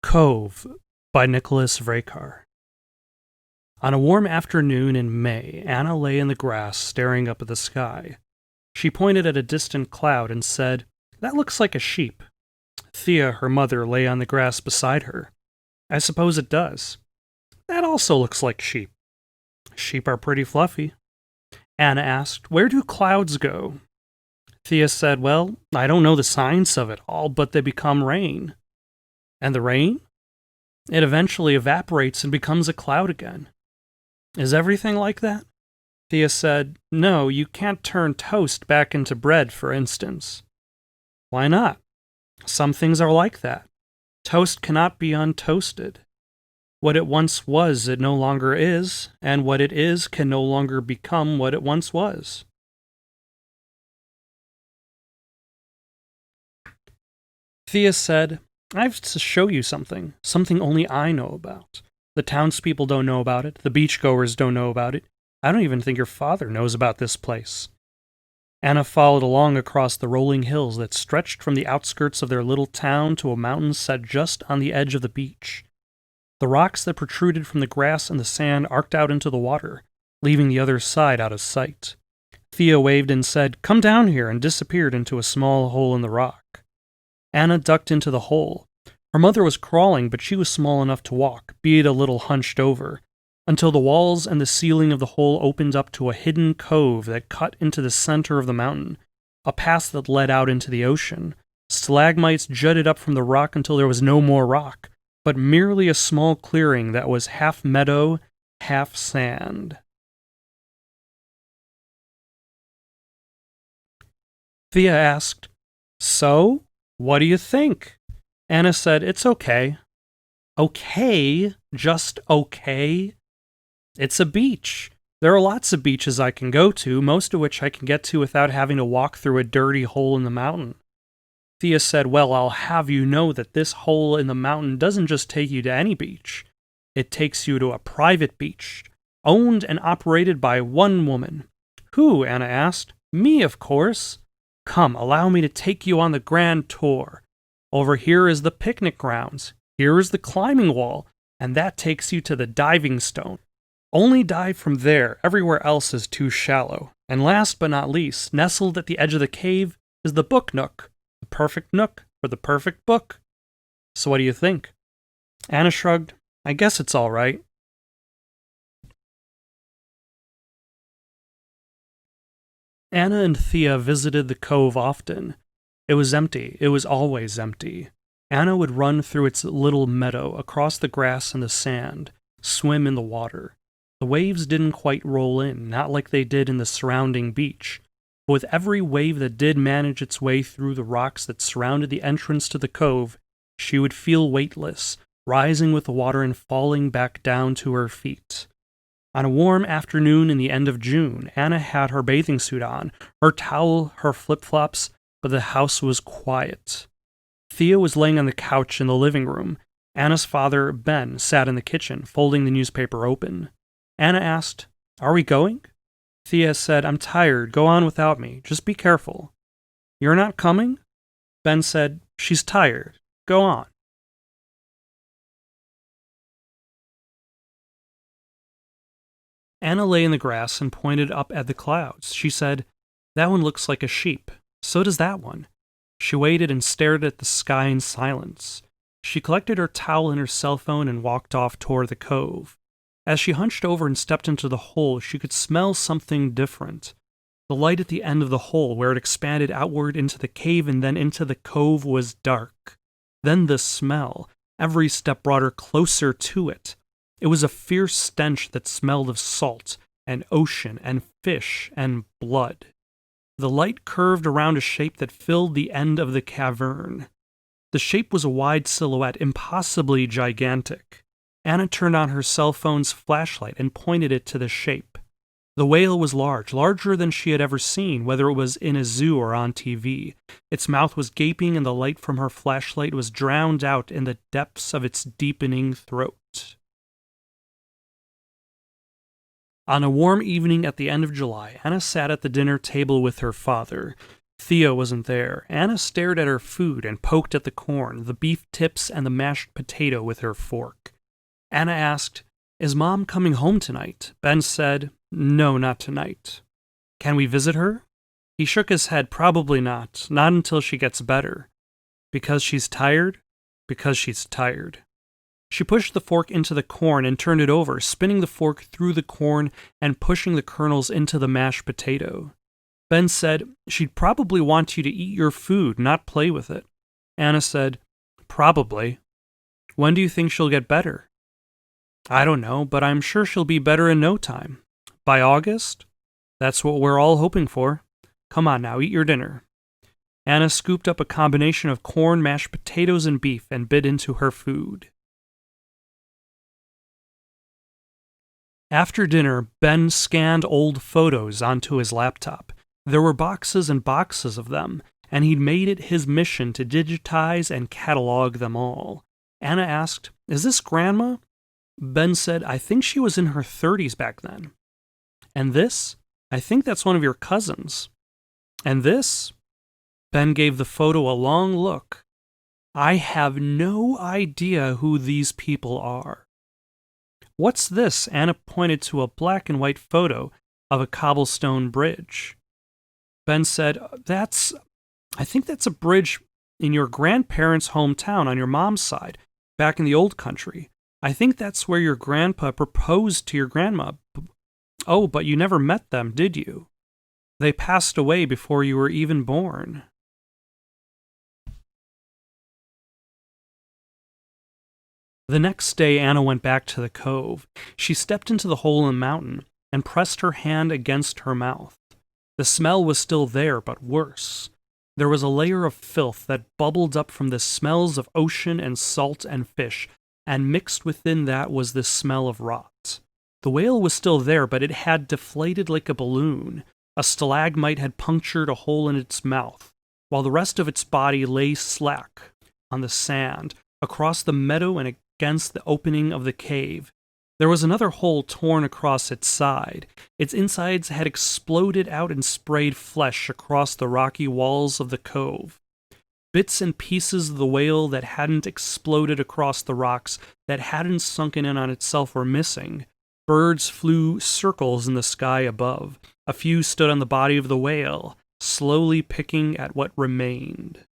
Cove by Nicholas Vrekar. On a warm afternoon in May, Anna lay in the grass staring up at the sky. She pointed at a distant cloud and said, "That looks like a sheep." Thea, her mother, lay on the grass beside her. "I suppose it does." "That also looks like sheep." "Sheep are pretty fluffy." Anna asked, "Where do clouds go?" Thea said, "Well, I don't know the science of it all, but they become rain." "And the rain?" "It eventually evaporates and becomes a cloud again." "Is everything like that?" Thea said, "No, you can't turn toast back into bread, for instance." "Why not?" "Some things are like that. Toast cannot be untoasted. What it once was, it no longer is, and what it is can no longer become what it once was." Thea said, "I have to show you something only I know about. The townspeople don't know about it, the beachgoers don't know about it. I don't even think your father knows about this place." Anna followed along across the rolling hills that stretched from the outskirts of their little town to a mountain set just on the edge of the beach. The rocks that protruded from the grass and the sand arced out into the water, leaving the other side out of sight. Thea waved and said, "Come down here," and disappeared into a small hole in the rock. Anna ducked into the hole. Her mother was crawling, but she was small enough to walk, be it a little hunched over, until the walls and the ceiling of the hole opened up to a hidden cove that cut into the center of the mountain, a pass that led out into the ocean. Stalagmites jutted up from the rock until there was no more rock, but merely a small clearing that was half meadow, half sand. Thea asked, "So, what do you think?" Anna said, "It's okay." "Okay? Just okay?" "It's a beach. There are lots of beaches I can go to, most of which I can get to without having to walk through a dirty hole in the mountain." Thea said, "Well, I'll have you know that this hole in the mountain doesn't just take you to any beach. It takes you to a private beach, owned and operated by one woman." "Who?" Anna asked. "Me, of course." "Come, allow me to take you on the grand tour. Over here is the picnic grounds. Here is the climbing wall, and that takes you to the diving stone. Only dive from there, everywhere else is too shallow. And last but not least, nestled at the edge of the cave, is the book nook, the perfect nook for the perfect book. So what do you think?" Anna shrugged. "I guess it's all right." Anna and Thea visited the cove often. It was empty. It was always empty. Anna would run through its little meadow, across the grass and the sand, swim in the water. The waves didn't quite roll in, not like they did in the surrounding beach. But with every wave that did manage its way through the rocks that surrounded the entrance to the cove, she would feel weightless, rising with the water and falling back down to her feet. On a warm afternoon in the end of June, Anna had her bathing suit on, her towel, her flip-flops, but the house was quiet. Thea was laying on the couch in the living room. Anna's father, Ben, sat in the kitchen, folding the newspaper open. Anna asked, "Are we going?" Thea said, "I'm tired. Go on without me. Just be careful." "You're not coming?" Ben said, "She's tired. Go on." Anna lay in the grass and pointed up at the clouds. She said, "That one looks like a sheep. So does that one." She waited and stared at the sky in silence. She collected her towel and her cell phone and walked off toward the cove. As she hunched over and stepped into the hole, she could smell something different. The light at the end of the hole, where it expanded outward into the cave and then into the cove, was dark. Then the smell. Every step brought her closer to it. It was a fierce stench that smelled of salt and ocean and fish and blood. The light curved around a shape that filled the end of the cavern. The shape was a wide silhouette, impossibly gigantic. Anna turned on her cell phone's flashlight and pointed it to the shape. The whale was large, larger than she had ever seen, whether it was in a zoo or on TV. Its mouth was gaping and the light from her flashlight was drowned out in the depths of its deepening throat. On a warm evening at the end of July, Anna sat at the dinner table with her father. Thea wasn't there. Anna stared at her food and poked at the corn, the beef tips, and the mashed potato with her fork. Anna asked, "Is Mom coming home tonight?" Ben said, "No, not tonight." "Can we visit her?" He shook his head. "Probably not. Not until she gets better." "Because she's tired?" "Because she's tired." She pushed the fork into the corn and turned it over, spinning the fork through the corn and pushing the kernels into the mashed potato. Ben said, "She'd probably want you to eat your food, not play with it." Anna said, "Probably." "When do you think she'll get better?" "I don't know, but I'm sure she'll be better in no time." "By August?" "That's what we're all hoping for. Come on now, eat your dinner." Anna scooped up a combination of corn, mashed potatoes, and beef and bit into her food. After dinner, Ben scanned old photos onto his laptop. There were boxes and boxes of them, and he'd made it his mission to digitize and catalog them all. Anna asked, "Is this Grandma?" Ben said, "I think she was in her 30s back then." "And this? I think that's one of your cousins." "And this?" Ben gave the photo a long look. "I have no idea who these people are." "What's this?" Anna pointed to a black and white photo of a cobblestone bridge. Ben said, I think that's a bridge in your grandparents' hometown on your mom's side, back in the old country. I think that's where your grandpa proposed to your grandma. Oh, but you never met them, did you? They passed away before you were even born." The next day, Anna went back to the cove. She stepped into the hole in the mountain and pressed her hand against her mouth. The smell was still there, but worse. There was a layer of filth that bubbled up from the smells of ocean and salt and fish, and mixed within that was the smell of rot. The whale was still there, but it had deflated like a balloon. A stalagmite had punctured a hole in its mouth, while the rest of its body lay slack on the sand, across the meadow and against the opening of the cave. There was another hole torn across its side. Its insides had exploded out and sprayed flesh across the rocky walls of the cove. Bits and pieces of the whale that hadn't exploded across the rocks, that hadn't sunken in on itself, were missing. Birds flew circles in the sky above. A few stood on the body of the whale, slowly picking at what remained.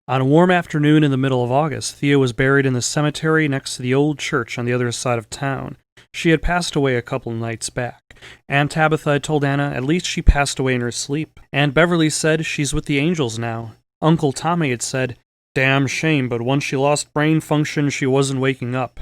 On a warm afternoon in the middle of August, Thea was buried in the cemetery next to the old church on the other side of town. She had passed away a couple nights back. Aunt Tabitha had told Anna at least she passed away in her sleep. Aunt Beverly said she's with the angels now. Uncle Tommy had said, "Damn shame, but once she lost brain function, she wasn't waking up."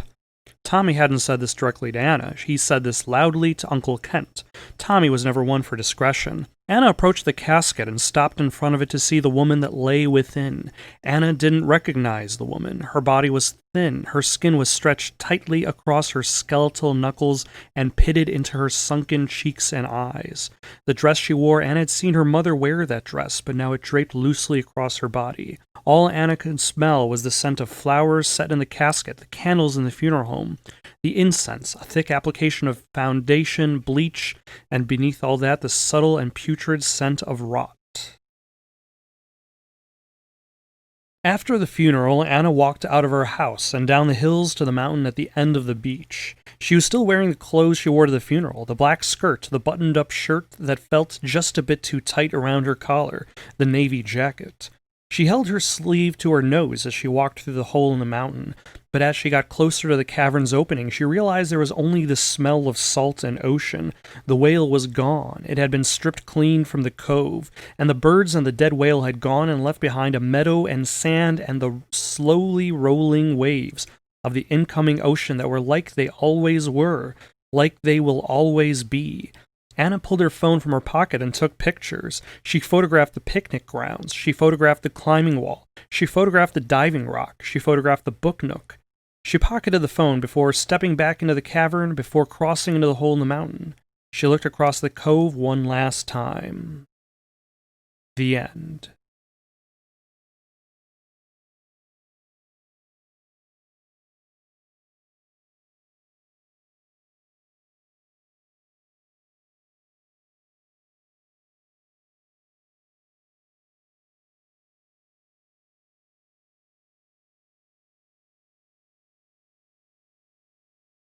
Tommy hadn't said this directly to Anna. He said this loudly to Uncle Kent. Tommy was never one for discretion. Anna approached the casket and stopped in front of it to see the woman that lay within. Anna didn't recognize the woman. Her body was thin. Her skin was stretched tightly across her skeletal knuckles and pitted into her sunken cheeks and eyes. The dress she wore, Anna had seen her mother wear that dress, but now it draped loosely across her body. All Anna could smell was the scent of flowers set in the casket, the candles in the funeral home, the incense, a thick application of foundation, bleach, and beneath all that, the subtle and putrid scent of rot. After the funeral, Anna walked out of her house and down the hills to the mountain at the end of the beach. She was still wearing the clothes she wore to the funeral, the black skirt, the buttoned-up shirt that felt just a bit too tight around her collar, the navy jacket. She held her sleeve to her nose as she walked through the hole in the mountain, but as she got closer to the cavern's opening, she realized there was only the smell of salt and ocean. The whale was gone. It had been stripped clean from the cove, and the birds and the dead whale had gone and left behind a meadow and sand and the slowly rolling waves of the incoming ocean that were like they always were, like they will always be. Anna pulled her phone from her pocket and took pictures. She photographed the picnic grounds. She photographed the climbing wall. She photographed the diving rock. She photographed the book nook. She pocketed the phone before stepping back into the cavern, before crossing into the hole in the mountain. She looked across the cove one last time. The end.